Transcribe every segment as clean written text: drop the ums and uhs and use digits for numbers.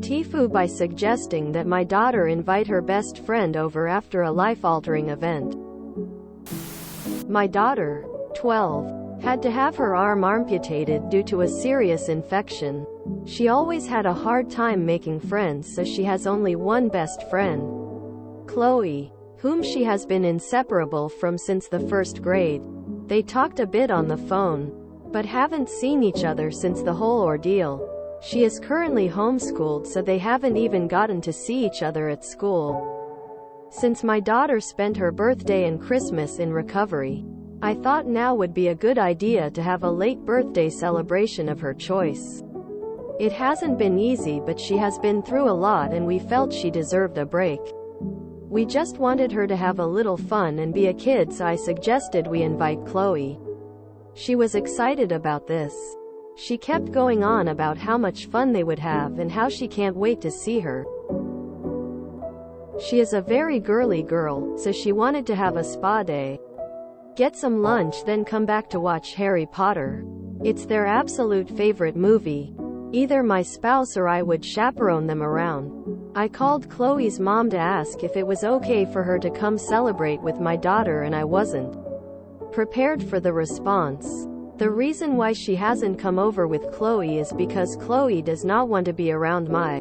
Tifu by suggesting that my daughter invite her best friend over after a life-altering event. My daughter, 12, had to have her arm amputated due to a serious infection. She always had a hard time making friends as she has only one best friend, Chloe, whom she has been inseparable from since the first grade. They talked a bit on the phone, but haven't seen each other since the whole ordeal. She is currently homeschooled, so they haven't even gotten to see each other at school. Since my daughter spent her birthday and Christmas in recovery, I thought now would be a good idea to have a late birthday celebration of her choice. It hasn't been easy, but she has been through a lot and we felt she deserved a break. We just wanted her to have a little fun and be a kid, so I suggested we invite Chloe. She was excited about this. She kept going on about how much fun they would have and how she can't wait to see her. She is a very girly girl, so she wanted to have a spa day. Get some lunch, then come back to watch Harry Potter. It's their absolute favorite movie. Either my spouse or I would chaperone them around. I called Chloe's mom to ask if it was okay for her to come celebrate with my daughter, and I wasn't prepared for the response. The reason why she hasn't come over with Chloe is because Chloe does not want to be around my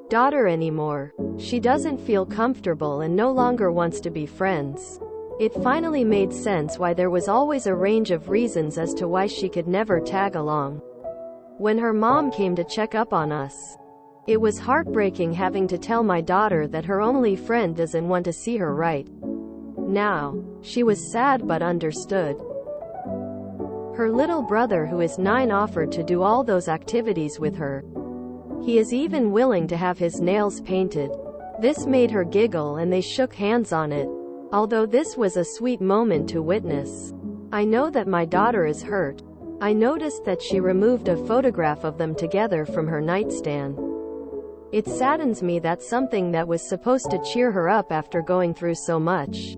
daughter anymore. She doesn't feel comfortable and no longer wants to be friends. It finally made sense why there was always a range of reasons as to why she could never tag along. When her mom came to check up on us, it was heartbreaking having to tell my daughter that her only friend doesn't want to see her right now. She was sad but understood. Her little brother, who is 9, offered to do all those activities with her. He is even willing to have his nails painted. This made her giggle and they shook hands on it. Although this was a sweet moment to witness, I know that my daughter is hurt. I noticed that she removed a photograph of them together from her nightstand. It saddens me that something that was supposed to cheer her up after going through so much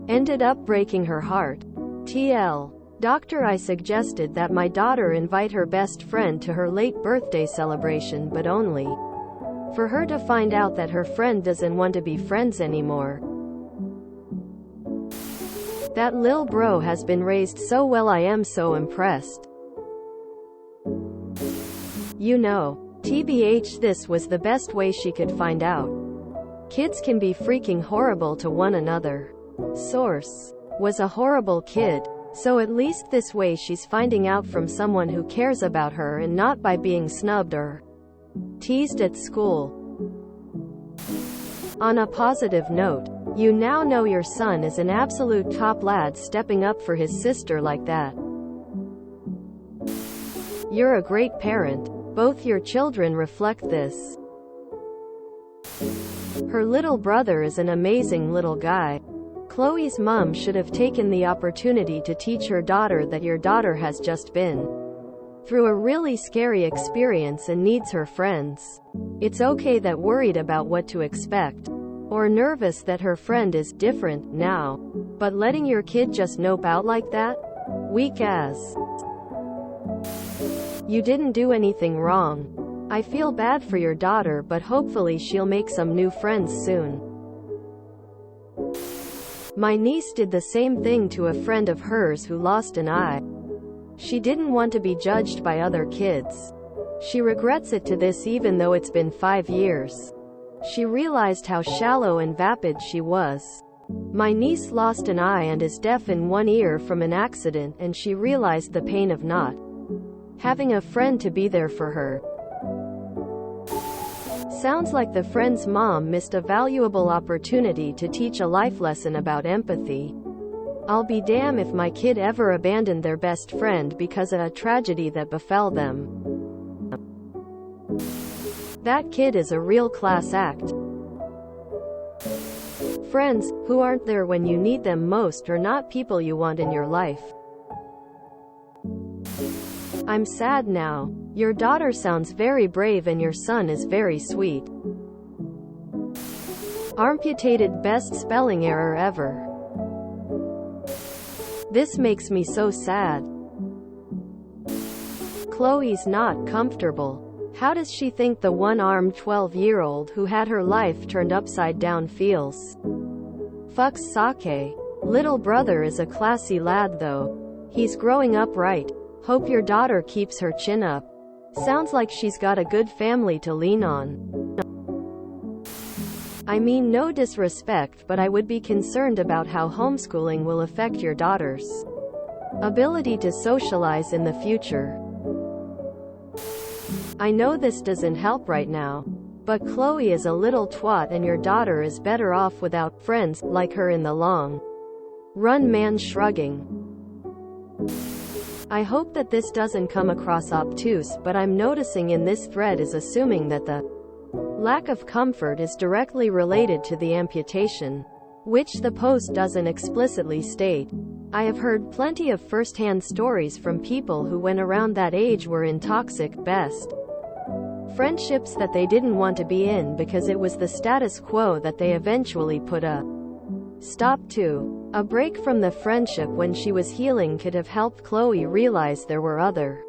ended up breaking her heart. TL. Doctor, I suggested that my daughter invite her best friend to her late birthday celebration, but only for her to find out that her friend doesn't want to be friends anymore. That lil bro has been raised so well, I am so impressed. You know, TBH, this was the best way she could find out. Kids can be freaking horrible to one another. Source: was a horrible kid. So at least this way she's finding out from someone who cares about her and not by being snubbed or teased at school. On a positive note, you now know your son is an absolute top lad, stepping up for his sister like that. You're a great parent. Both your children reflect this. Her little brother is an amazing little guy. Chloe's mom should have taken the opportunity to teach her daughter that your daughter has just been through a really scary experience and needs her friends. It's okay that worried about what to expect, or nervous that her friend is different now, but letting your kid just nope out like that? Weak as. You didn't do anything wrong. I feel bad for your daughter, but hopefully she'll make some new friends soon. My niece did the same thing to a friend of hers who lost an eye. She didn't want to be judged by other kids. She regrets it to this, even though it's been 5 years. She realized how shallow and vapid she was. My niece lost an eye and is deaf in one ear from an accident, and she realized the pain of not having a friend to be there for her. Sounds like the friend's mom missed a valuable opportunity to teach a life lesson about empathy. I'll be damned if my kid ever abandoned their best friend because of a tragedy that befell them. That kid is a real class act. Friends who aren't there when you need them most are not people you want in your life. I'm sad now. Your daughter sounds very brave and your son is very sweet. Amputated, best spelling error ever. This makes me so sad. Chloe's not comfortable. How does she think the one-armed 12-year-old who had her life turned upside down feels? Fucks Sake. Little brother is a classy lad though. He's growing up right. Hope your daughter keeps her chin up. Sounds like she's got a good family to lean on. I mean no disrespect, but I would be concerned about how homeschooling will affect your daughter's ability to socialize in the future. I know this doesn't help right now, but Chloe is a little twat and your daughter is better off without friends like her in the long run. Man shrugging. I hope that this doesn't come across obtuse, but I'm noticing in this thread is assuming that the lack of comfort is directly related to the amputation, which the post doesn't explicitly state. I have heard plenty of first-hand stories from people who when around that age were in toxic, best friendships that they didn't want to be in because it was the status quo that they eventually put a stop to. A break from the friendship when she was healing could have helped Chloe realize there were other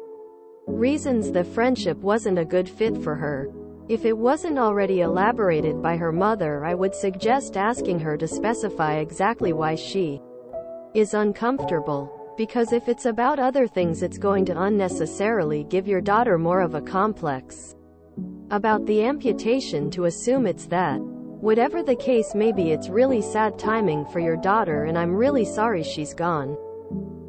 reasons the friendship wasn't a good fit for her. If it wasn't already elaborated by her mother, I would suggest asking her to specify exactly why she is uncomfortable. Because if it's about other things, it's going to unnecessarily give your daughter more of a complex about the amputation to assume it's that. Whatever the case may be, it's really sad timing for your daughter, and I'm really sorry she's gone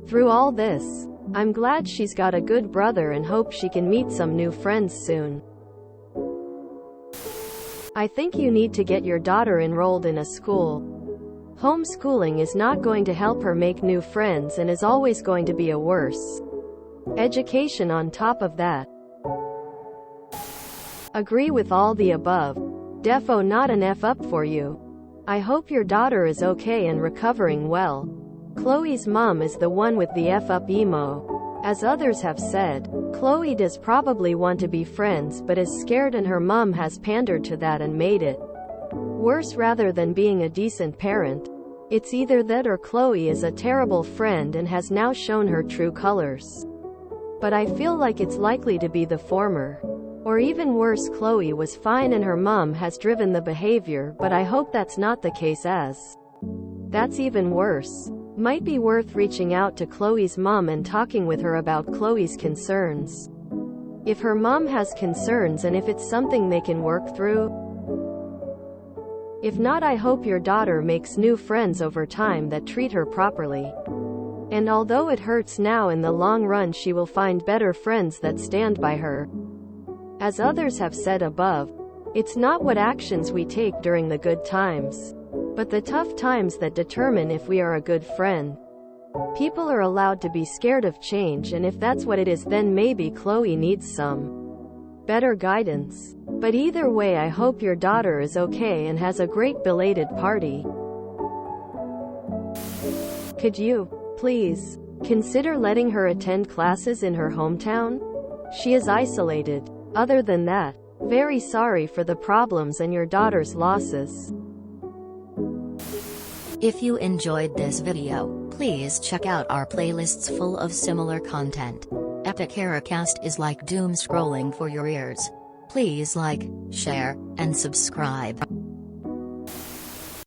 through all this. I'm glad she's got a good brother and hope she can meet some new friends soon. I think you need to get your daughter enrolled in a school. Homeschooling is not going to help her make new friends and is always going to be a worse education on top of that. Agree with all the above. Defo not an F up for you. I hope your daughter is okay and recovering well. Chloe's mom is the one with the F up emo. As others have said, Chloe does probably want to be friends but is scared, and her mom has pandered to that and made it worse rather than being a decent parent. It's either that or Chloe is a terrible friend and has now shown her true colors. But I feel like it's likely to be the former. Or even worse, Chloe was fine and her mom has driven the behavior, but I hope that's not the case, as that's even worse. Might be worth reaching out to Chloe's mom and talking with her about Chloe's concerns. If her mom has concerns and if it's something they can work through. If not, I hope your daughter makes new friends over time that treat her properly. And although it hurts now, in the long run she will find better friends that stand by her. As others have said above, it's not what actions we take during the good times, but the tough times that determine if we are a good friend. People are allowed to be scared of change, and if that's what it is, then maybe Chloe needs some better guidance. But either way, I hope your daughter is okay and has a great belated party. Could you, please, consider letting her attend classes in her hometown? She is isolated. Other than that, very sorry for the problems and your daughter's losses. If you enjoyed this video, please check out our playlists full of similar content. Epic Heracast is like doom scrolling for your ears. Please like, share, and subscribe.